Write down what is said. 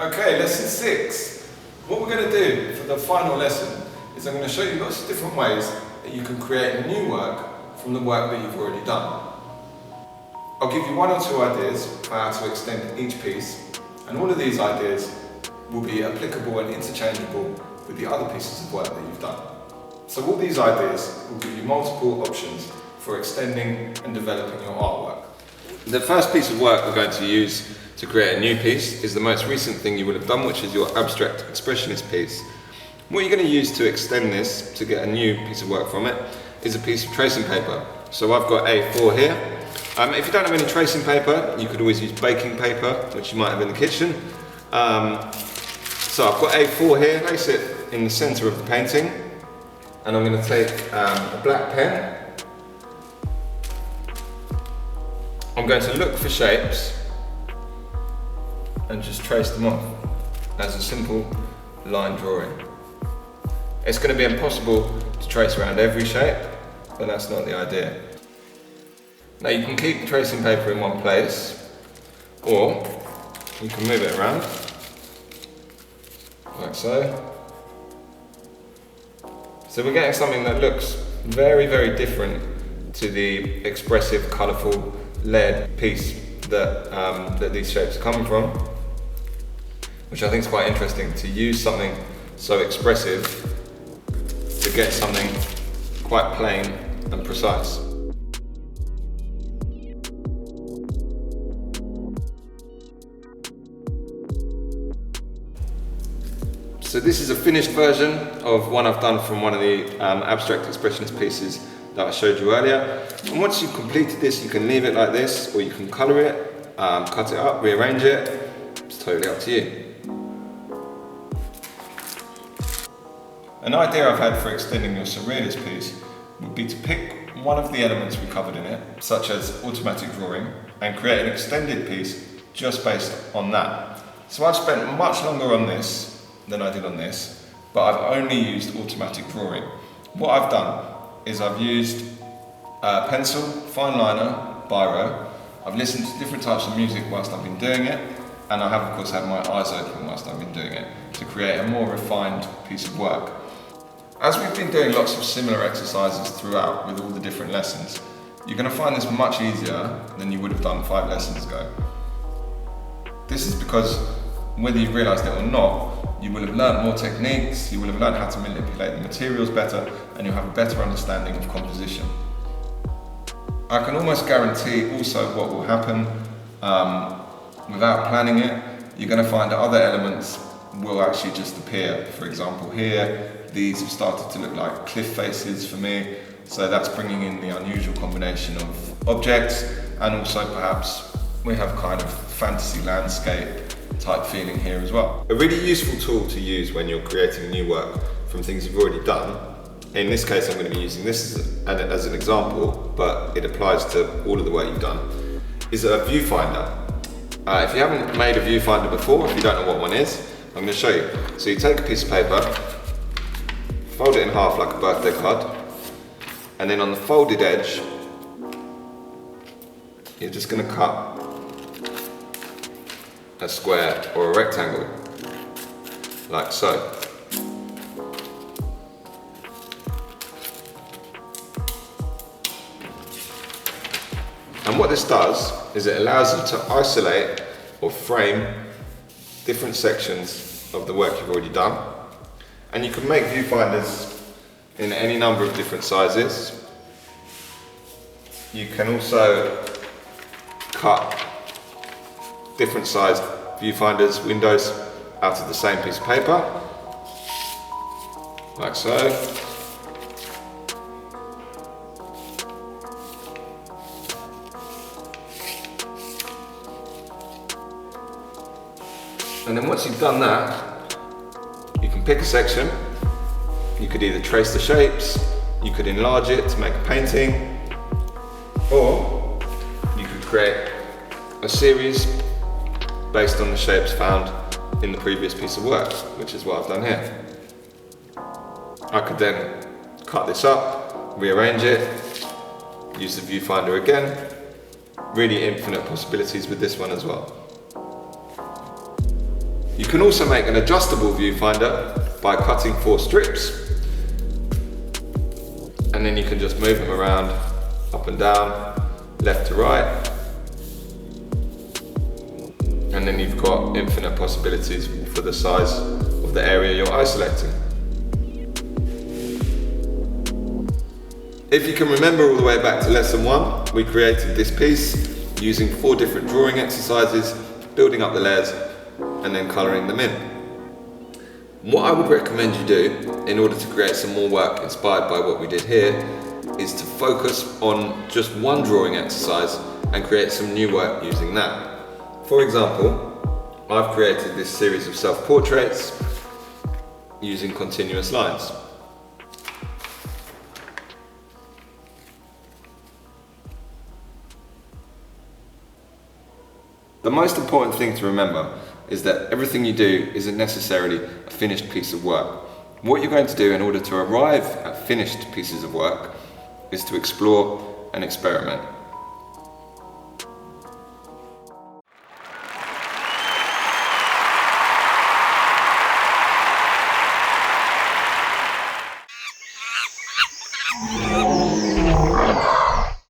Okay, lesson 6. What we're going to do for the final lesson is I'm going to show you lots of different ways that you can create new work from the work that you've already done. I'll give you one or two ideas for how to extend each piece, and all of these ideas will be applicable and interchangeable with the other pieces of work that you've done. So all these ideas will give you multiple options for extending and developing your artwork. The first piece of work we're going to use to create a new piece is the most recent thing you would have done, which is your abstract expressionist piece. What you're going to use to extend this, to get a new piece of work from it, is a piece of tracing paper. So I've got A4 here. If you don't have any tracing paper, you could always use baking paper, which you might have in the kitchen. So I've got A4 here, place it in the centre of the painting, and I'm going to take a black pen. I'm going to look for shapes and just trace them off as a simple line drawing. It's going to be impossible to trace around every shape, but that's not the idea. Now you can keep the tracing paper in one place, or you can move it around, like so. So we're getting something that looks very, very different to the expressive, colourful lead piece that, that these shapes are coming from, which I think is quite interesting, to use something so expressive to get something quite plain and precise. So this is a finished version of one I've done from one of the abstract expressionist pieces that I showed you earlier. And once you've completed this, you can leave it like this, or you can colour it, cut it up, rearrange it. It's totally up to you. An idea I've had for extending your surrealist piece would be to pick one of the elements we covered in it, such as automatic drawing, and create an extended piece just based on that. So I've spent much longer on this than I did on this, but I've only used automatic drawing. What I've done is I've used pencil, fine liner, biro. I've listened to different types of music whilst I've been doing it, and I have of course had my eyes open whilst I've been doing it to create a more refined piece of work. As we've been doing lots of similar exercises throughout with all the different lessons, you're going to find this much easier than you would have done 5 lessons ago. This is because, whether you've realised it or not, you will have learnt more techniques, you will have learnt how to manipulate the materials better, and you'll have a better understanding of composition. I can almost guarantee also what will happen without planning it. You're going to find that other elements will actually just appear. For example, here, these have started to look like cliff faces for me, so that's bringing in the unusual combination of objects, and also perhaps we have kind of fantasy landscape type feeling here as well. A really useful tool to use when you're creating new work from things you've already done, in this case I'm going to be using this as an example, but it applies to all of the work you've done, is a viewfinder. If you haven't made a viewfinder before, if you don't know what one is, I'm going to show you. So you take a piece of paper, fold it in half like a birthday card, and then on the folded edge you're just going to cut a square or a rectangle, like so. And what this does is it allows you to isolate or frame different sections of the work you've already done. And you can make viewfinders in any number of different sizes. You can also cut different sized viewfinders, windows, out of the same piece of paper, like so. And then once you've done that, you can pick a section. You could either trace the shapes, you could enlarge it to make a painting, or you could create a series based on the shapes found in the previous piece of work, which is what I've done here. I could then cut this up, rearrange it, use the viewfinder again, Really infinite possibilities with this one as well. You can also make an adjustable viewfinder by cutting 4 strips, and then you can just move them around, up and down, left to right, and then you've got infinite possibilities for the size of the area you're isolating. If you can remember all the way back to lesson 1, we created this piece using 4 different drawing exercises, building up the layers and then colouring them in. What I would recommend you do in order to create some more work inspired by what we did here is to focus on just one drawing exercise and create some new work using that. For example, I've created this series of self-portraits using continuous lines. The most important thing to remember is that everything you do isn't necessarily a finished piece of work. What you're going to do in order to arrive at finished pieces of work is to explore and experiment.